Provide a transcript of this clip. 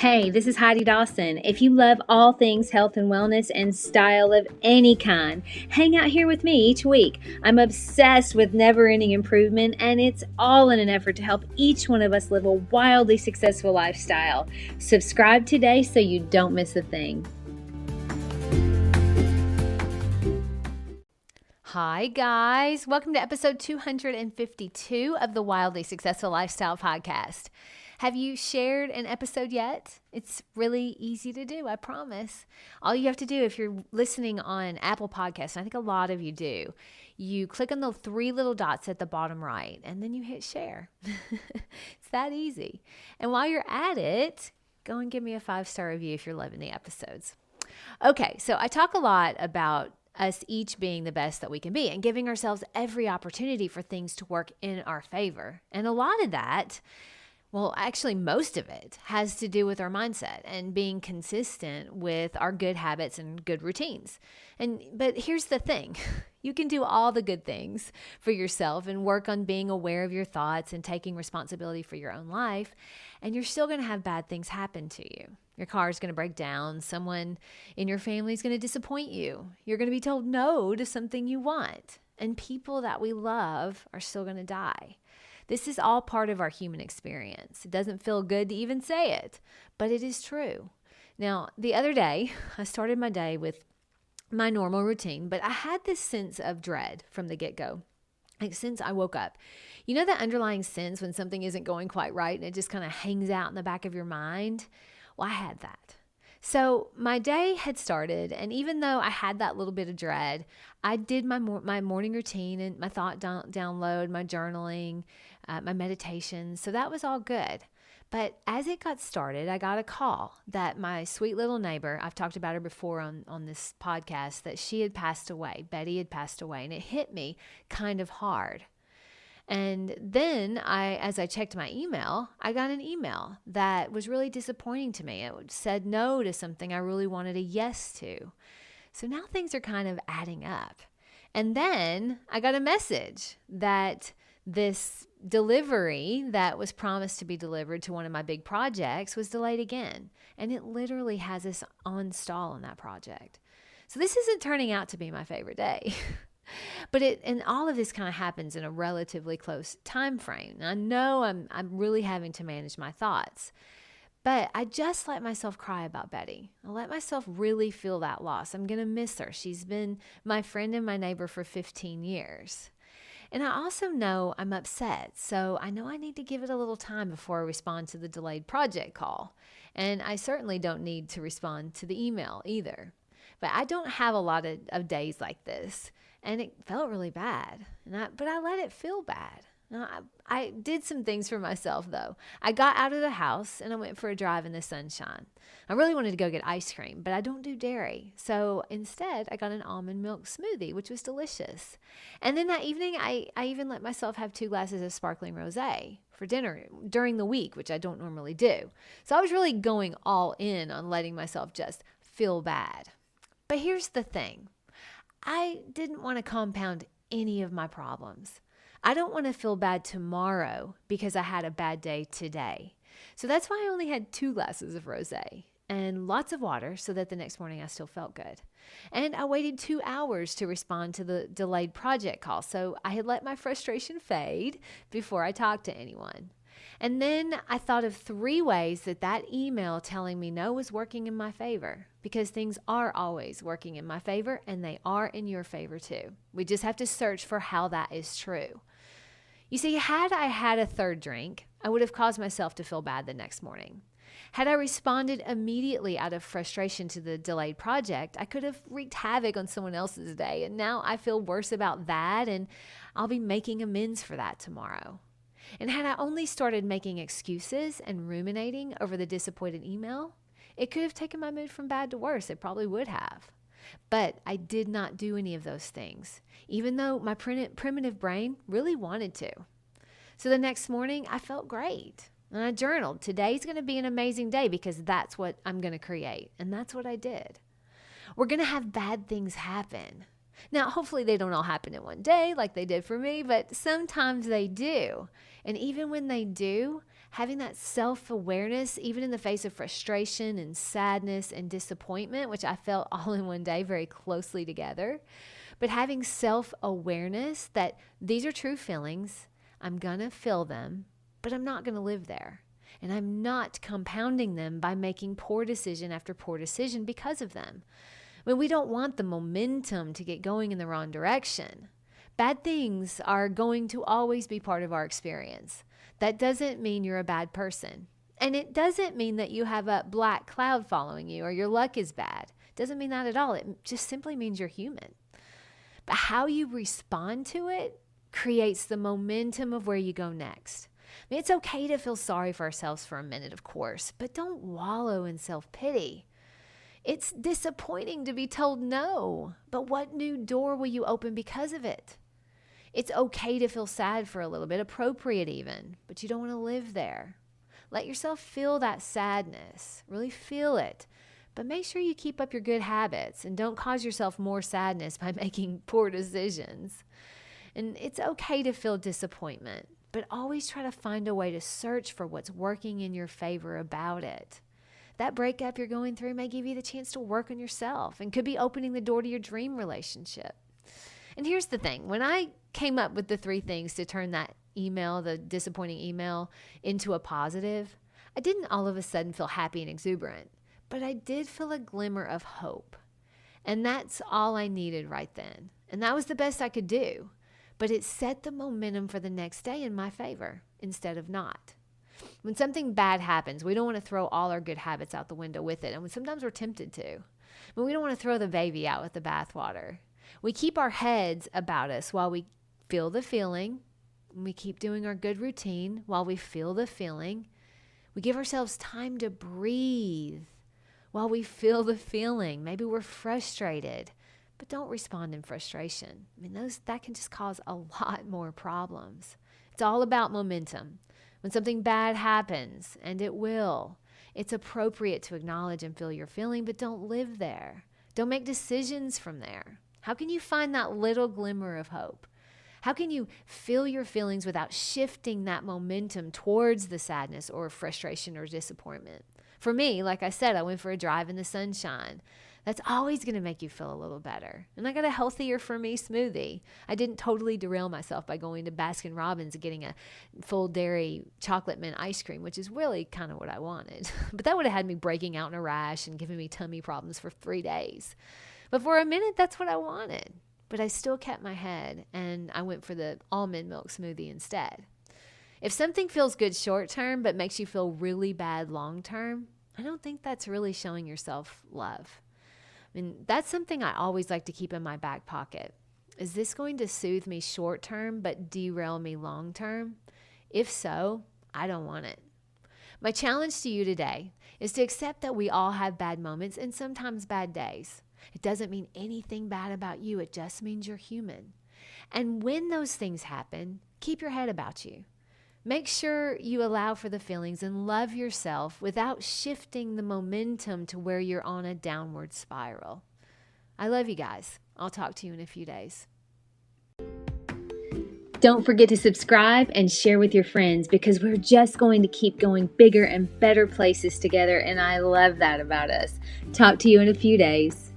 Hey, this is Heidi Dawson. If you love all things health and wellness and style of any kind, hang out here with me each week. I'm obsessed with never-ending improvement, and it's all in an effort to help each one of us live a wildly successful lifestyle. Subscribe today so you don't miss a thing. Hi, guys. Welcome to episode 252 of the Wildly Successful Lifestyle Podcast. Have you shared an episode yet? It's really easy to do, I promise. All you have to do if you're listening on Apple Podcasts, and I think a lot of you do, you click on the three little dots at the bottom right, and then you hit share. It's that easy. And while you're at it, go and give me a 5-star review if you're loving the episodes. Okay, so I talk a lot about us each being the best that we can be and giving ourselves every opportunity for things to work in our favor. And a lot of that, well, actually, most of it has to do with our mindset and being consistent with our good habits and good routines. But here's the thing. You can do all the good things for yourself and work on being aware of your thoughts and taking responsibility for your own life, and you're still going to have bad things happen to you. Your car is going to break down. Someone in your family is going to disappoint you. You're going to be told no to something you want, and people that we love are still going to die. This is all part of our human experience. It doesn't feel good to even say it, but it is true. Now, the other day, I started my day with my normal routine, but I had this sense of dread from the get-go. Like since I woke up, you know, that underlying sense when something isn't going quite right and it just kind of hangs out in the back of your mind? Well, I had that. So my day had started, and even though I had that little bit of dread, I did my morning routine and my thought download, my journaling, my meditation. So that was all good. But as it got started, I got a call that my sweet little neighbor, I've talked about her before on this podcast, that she had passed away. Betty had passed away, and it hit me kind of hard. And then as I checked my email, I got an email that was really disappointing to me. It said no to something I really wanted a yes to. So now things are kind of adding up. And then I got a message that this delivery that was promised to be delivered to one of my big projects was delayed again. And it literally has us on stall in that project. So this isn't turning out to be my favorite day. But all of this kind of happens in a relatively close time frame. I know I'm really having to manage my thoughts, but I just let myself cry about Betty. I let myself really feel that loss. I'm going to miss her. She's been my friend and my neighbor for 15 years. And I also know I'm upset, so I know I need to give it a little time before I respond to the delayed project call. And I certainly don't need to respond to the email either. But I don't have a lot of days like this. And it felt really bad. But I let it feel bad. I did some things for myself, though. I got out of the house and I went for a drive in the sunshine. I really wanted to go get ice cream, but I don't do dairy. So instead, I got an almond milk smoothie, which was delicious. And then that evening, I even let myself have 2 glasses of sparkling rosé for dinner during the week, which I don't normally do. So I was really going all in on letting myself just feel bad. But here's the thing. I didn't want to compound any of my problems. I don't want to feel bad tomorrow because I had a bad day today. So that's why I only had 2 glasses of rosé and lots of water so that the next morning I still felt good. And I waited 2 hours to respond to the delayed project call. So I had let my frustration fade before I talked to anyone. And then I thought of 3 ways that email telling me no was working in my favor, because things are always working in my favor and they are in your favor too. We just have to search for how that is true. You see, had I had a 3rd drink, I would have caused myself to feel bad the next morning. Had I responded immediately out of frustration to the delayed project, I could have wreaked havoc on someone else's day. And now I feel worse about that, and I'll be making amends for that tomorrow. And had I only started making excuses and ruminating over the disappointed email, it could have taken my mood from bad to worse. It probably would have. But I did not do any of those things, even though my primitive brain really wanted to. So the next morning, I felt great. And I journaled, today's going to be an amazing day because that's what I'm going to create. And that's what I did. We're going to have bad things happen. Now, hopefully they don't all happen in one day like they did for me, but sometimes they do. And even when they do, having that self-awareness, even in the face of frustration and sadness and disappointment, which I felt all in one day very closely together. But having self-awareness that these are true feelings, I'm going to feel them, but I'm not going to live there. And I'm not compounding them by making poor decision after poor decision because of them. I mean, we don't want the momentum to get going in the wrong direction. Bad things are going to always be part of our experience. That doesn't mean you're a bad person. And it doesn't mean that you have a black cloud following you or your luck is bad. It doesn't mean that at all. It just simply means you're human. But how you respond to it creates the momentum of where you go next. I mean, it's okay to feel sorry for ourselves for a minute, of course, but don't wallow in self-pity. It's disappointing to be told no, but what new door will you open because of it? It's okay to feel sad for a little bit, appropriate even, but you don't want to live there. Let yourself feel that sadness, really feel it, but make sure you keep up your good habits and don't cause yourself more sadness by making poor decisions. And it's okay to feel disappointment, but always try to find a way to search for what's working in your favor about it. That breakup you're going through may give you the chance to work on yourself and could be opening the door to your dream relationship. And here's the thing. When I came up with the 3 things to turn that email, the disappointing email, into a positive, I didn't all of a sudden feel happy and exuberant, but I did feel a glimmer of hope. And that's all I needed right then. And that was the best I could do. But it set the momentum for the next day in my favor instead of not. When something bad happens, we don't want to throw all our good habits out the window with it. And sometimes we're tempted to. But we don't want to throw the baby out with the bathwater. We keep our heads about us while we feel the feeling. We keep doing our good routine while we feel the feeling. We give ourselves time to breathe while we feel the feeling. Maybe we're frustrated, but don't respond in frustration. I mean, that can just cause a lot more problems. It's all about momentum. When something bad happens, and it will, it's appropriate to acknowledge and feel your feeling, but don't live there. Don't make decisions from there. How can you find that little glimmer of hope? How can you feel your feelings without shifting that momentum towards the sadness or frustration or disappointment? For me, like I said, I went for a drive in the sunshine. That's always going to make you feel a little better. And I got a healthier for me smoothie. I didn't totally derail myself by going to Baskin Robbins and getting a full dairy chocolate mint ice cream, which is really kind of what I wanted. But that would have had me breaking out in a rash and giving me tummy problems for 3 days. But for a minute, that's what I wanted. But I still kept my head and I went for the almond milk smoothie instead. If something feels good short term but makes you feel really bad long term, I don't think that's really showing yourself love. I mean, that's something I always like to keep in my back pocket. Is this going to soothe me short term but derail me long term? If so, I don't want it. My challenge to you today is to accept that we all have bad moments and sometimes bad days. It doesn't mean anything bad about you. It just means you're human. And when those things happen, keep your head about you. Make sure you allow for the feelings and love yourself without shifting the momentum to where you're on a downward spiral. I love you guys. I'll talk to you in a few days. Don't forget to subscribe and share with your friends because we're just going to keep going bigger and better places together, and I love that about us. Talk to you in a few days.